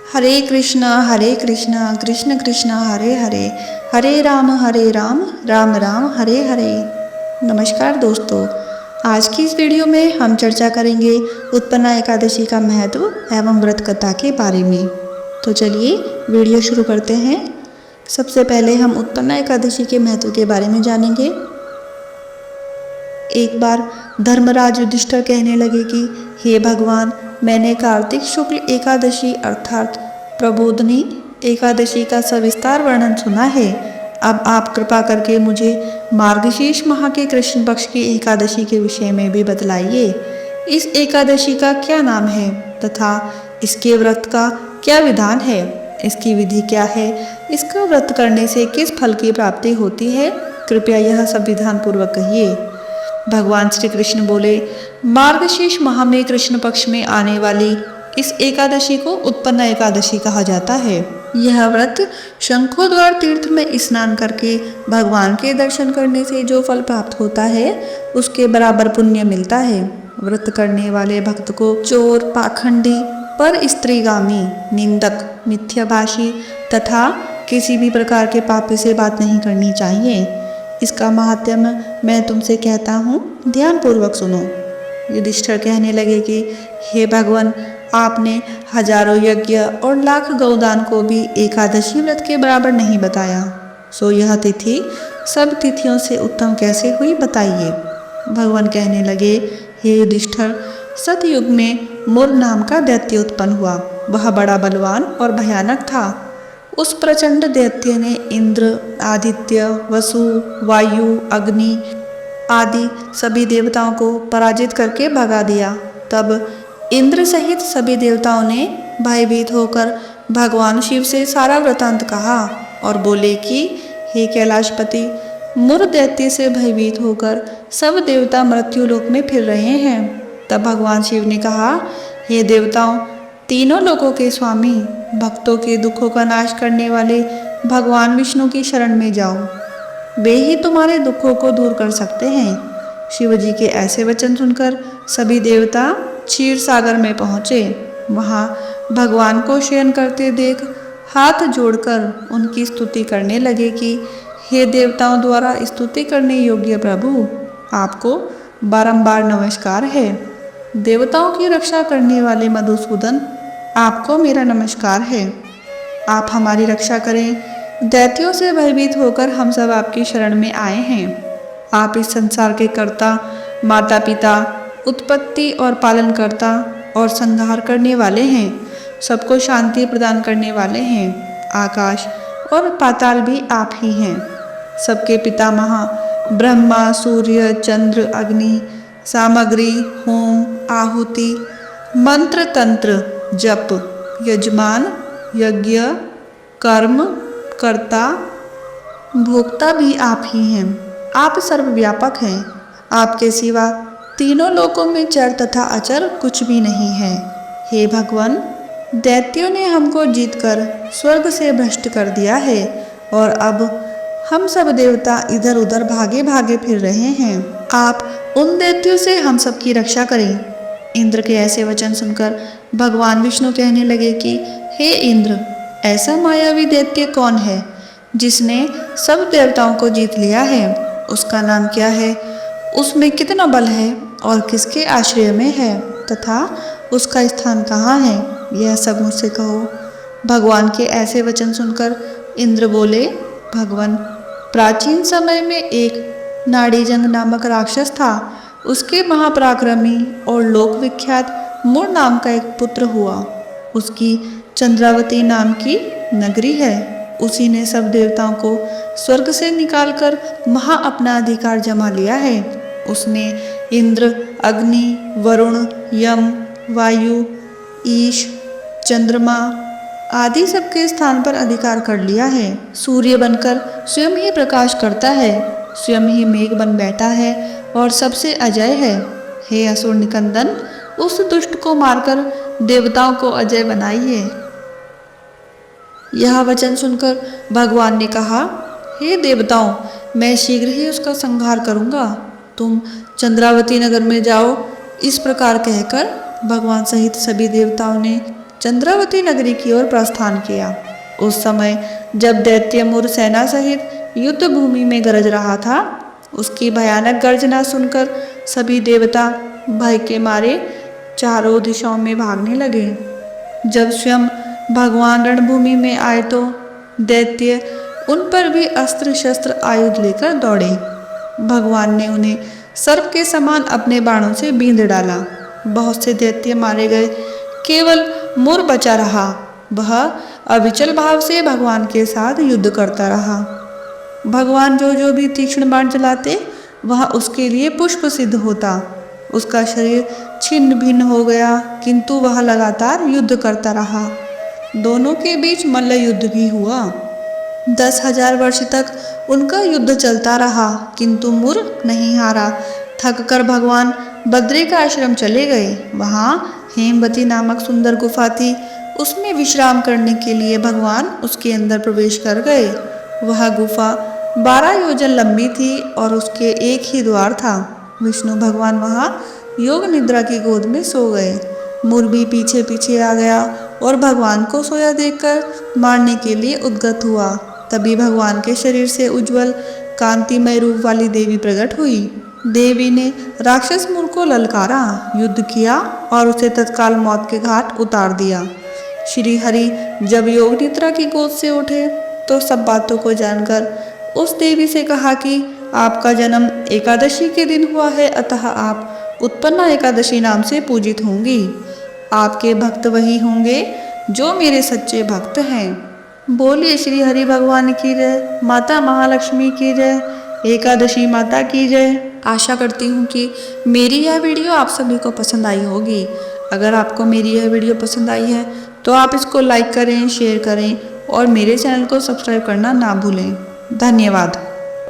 हरे कृष्णा कृष्ण कृष्ण हरे हरे, हरे राम राम राम हरे हरे। नमस्कार दोस्तों, आज की इस वीडियो में हम चर्चा करेंगे उत्पन्ना एकादशी का महत्व एवं व्रत कथा के बारे में। तो चलिए वीडियो शुरू करते हैं। सबसे पहले हम उत्पन्ना एकादशी के महत्व के बारे में जानेंगे। एक बार धर्मराज युधिष्ठिर कहने लगे कि हे भगवान, मैंने कार्तिक शुक्ल एकादशी अर्थात प्रबोधनी एकादशी का सविस्तार वर्णन सुना है। अब आप कृपा करके मुझे मार्गशीर्ष माह के कृष्ण पक्ष की एकादशी के विषय में भी बतलाइए। इस एकादशी का क्या नाम है तथा इसके व्रत का क्या विधान है, इसकी विधि क्या है, इसका व्रत करने से किस फल की प्राप्ति होती है, कृपया यह सब विधान पूर्वक कहिए। भगवान श्री कृष्ण बोले, मार्गशीर्ष माह में कृष्ण पक्ष में आने वाली इस एकादशी को उत्पन्ना एकादशी कहा जाता है। यह व्रत शंखोद्गार तीर्थ में स्नान करके भगवान के दर्शन करने से जो फल प्राप्त होता है उसके बराबर पुण्य मिलता है। व्रत करने वाले भक्त को चोर, पाखंडी, पर स्त्रीगामी, निंदक, मिथ्याभाषी तथा किसी भी प्रकार के पापी से बात नहीं करनी चाहिए। इसका महात्म्य मैं तुमसे कहता हूँ, ध्यान पूर्वक सुनो। युधिष्ठिर कहने लगे कि हे भगवान, आपने हजारों यज्ञ और लाख गौदान को भी एकादशी व्रत के बराबर नहीं बताया, सो यह तिथि सब तिथियों से उत्तम कैसे हुई, बताइए। भगवान कहने लगे, हे युधिष्ठिर, सतयुग में मुर नाम का दैत्य उत्पन्न हुआ। वह बड़ा बलवान और भयानक था। उस प्रचंड दैत्य ने इंद्र, आदित्य, वसु, वायु, अग्नि आदि सभी देवताओं को पराजित करके भगा दिया। तब इंद्र सहित सभी देवताओं ने भयभीत होकर भगवान शिव से सारा वृतांत कहा और बोले कि हे कैलाशपति, मुर दैत्य से भयभीत होकर सब देवता मृत्यु लोक में फिर रहे हैं। तब भगवान शिव ने कहा, हे देवताओं, तीनों लोकों के स्वामी, भक्तों के दुखों का नाश करने वाले भगवान विष्णु की शरण में जाओ, वे ही तुम्हारे दुखों को दूर कर सकते हैं। शिव जी के ऐसे वचन सुनकर सभी देवता क्षीर सागर में पहुँचे। वहाँ भगवान को शयन करते देख हाथ जोड़कर उनकी स्तुति करने लगे कि हे देवताओं द्वारा स्तुति करने योग्य प्रभु, आपको बारंबार नमस्कार है। देवताओं की रक्षा करने वाले मधुसूदन, आपको मेरा नमस्कार है। आप हमारी रक्षा करें। दैत्यों से भयभीत होकर हम सब आपकी शरण में आए हैं। आप इस संसार के कर्ता, माता पिता, उत्पत्ति और पालन करता और संहार करने वाले हैं। सबको शांति प्रदान करने वाले हैं। आकाश और पाताल भी आप ही हैं। सबके पितामह ब्रह्मा, सूर्य, चंद्र, अग्नि, सामग्री, होम, आहुति, मंत्र, तंत्र, जप, यजमान, यज्ञ, कर्म, कर्ता, भोक्ता भी आप ही हैं। आप सर्वव्यापक हैं। आपके सिवा तीनों लोकों में चर तथा अचर कुछ भी नहीं है। हे भगवान, दैत्यों ने हमको जीतकर स्वर्ग से भ्रष्ट कर दिया है और अब हम सब देवता इधर उधर भागे भागे फिर रहे हैं। आप उन दैत्यों से हम सब की रक्षा करें। इंद्र के ऐसे वचन सुनकर भगवान विष्णु कहने लगे कि हे इंद्र, ऐसा मायावी दैत्य कौन है जिसने सब देवताओं को जीत लिया है? उसका नाम क्या है? उसमें कितना बल है और किसके आश्रय में है तथा उसका स्थान कहाँ है? यह सब मुझसे कहो। भगवान के ऐसे वचन सुनकर इंद्र बोले, भगवान, प्राचीन समय में एक नाड़ीजंग नामक राक्षस था। उसके महापराक्रमी और लोक विख्यात मुर नाम का एक पुत्र हुआ। उसकी चंद्रावती नाम की नगरी है। उसी ने सब देवताओं को स्वर्ग से निकालकर वहाँ अपना अधिकार जमा लिया है। उसने इंद्र, अग्नि, वरुण, यम, वायु, ईश, चंद्रमा आदि सबके स्थान पर अधिकार कर लिया है। सूर्य बनकर स्वयं ही प्रकाश करता है, स्वयं ही मेघ बन बैठा है और सबसे अजय है। हे असुर निकंदन, उस दुष्ट को मारकर देवताओं को अजय बनाइए। यह वचन सुनकर भगवान ने कहा, हे देवताओं, मैं शीघ्र ही उसका संहार करूंगा। तुम चंद्रावती नगर में जाओ। इस प्रकार कहकर भगवान सहित सभी देवताओं ने चंद्रावती नगरी की ओर प्रस्थान किया। उस समय जब दैत्य मुर सेना सहित युद्ध भूमि में गरज रहा था, उसकी भयानक गर्जना सुनकर सभी देवता भय के मारे चारों दिशाओं में भागने लगे। जब स्वयं भगवान रणभूमि में आए तो दैत्य उन पर भी अस्त्र शस्त्र आयुध लेकर दौड़े। भगवान ने उन्हें सर्प के समान अपने बाणों से बींध डाला। बहुत से दैत्य मारे गए, केवल मुर बचा रहा। वह अविचल भाव से भगवान के साथ युद्ध करता रहा। भगवान जो भी तीक्ष्ण बाण चलाते, वह उसके लिए पुष्प सिद्ध होता। उसका शरीर छिन्न भिन्न हो गया, किंतु वह लगातार युद्ध करता रहा। दोनों के बीच मल्ल युद्ध भी हुआ। 10,000 वर्ष तक उनका युद्ध चलता रहा, किंतु मुर नहीं हारा। थककर भगवान बद्री का आश्रम चले गए। वहाँ हेमवती नामक सुंदर गुफा थी। उसमें विश्राम करने के लिए भगवान उसके अंदर प्रवेश कर गए। वह गुफा 12 योजन लंबी थी और उसके एक ही द्वार था। विष्णु भगवान वहाँ योग निद्रा की गोद में सो गए। मुर भी पीछे पीछे आ गया और भगवान को सोया देखकर मारने के लिए उद्यत हुआ। तभी भगवान के शरीर से उज्जवल कांतिमय रूप वाली देवी प्रकट हुई। देवी ने राक्षस मुर को ललकारा, युद्ध किया और उसे तत्काल मौत के घाट उतार दिया। श्री हरि जब योग निद्रा की गोद से उठे तो सब बातों को जानकर उस देवी से कहा कि आपका जन्म एकादशी के दिन हुआ है, अतः आप उत्पन्ना एकादशी नाम से पूजित होंगी। आपके भक्त वही होंगे जो मेरे सच्चे भक्त हैं। बोलिए श्री हरि भगवान की जय, माता महालक्ष्मी की जय, एकादशी माता की जय। आशा करती हूँ कि मेरी यह वीडियो आप सभी को पसंद आई होगी। अगर आपको मेरी यह वीडियो पसंद आई है तो आप इसको लाइक करें, शेयर करें और मेरे चैनल को सब्सक्राइब करना ना भूलें। धन्यवाद।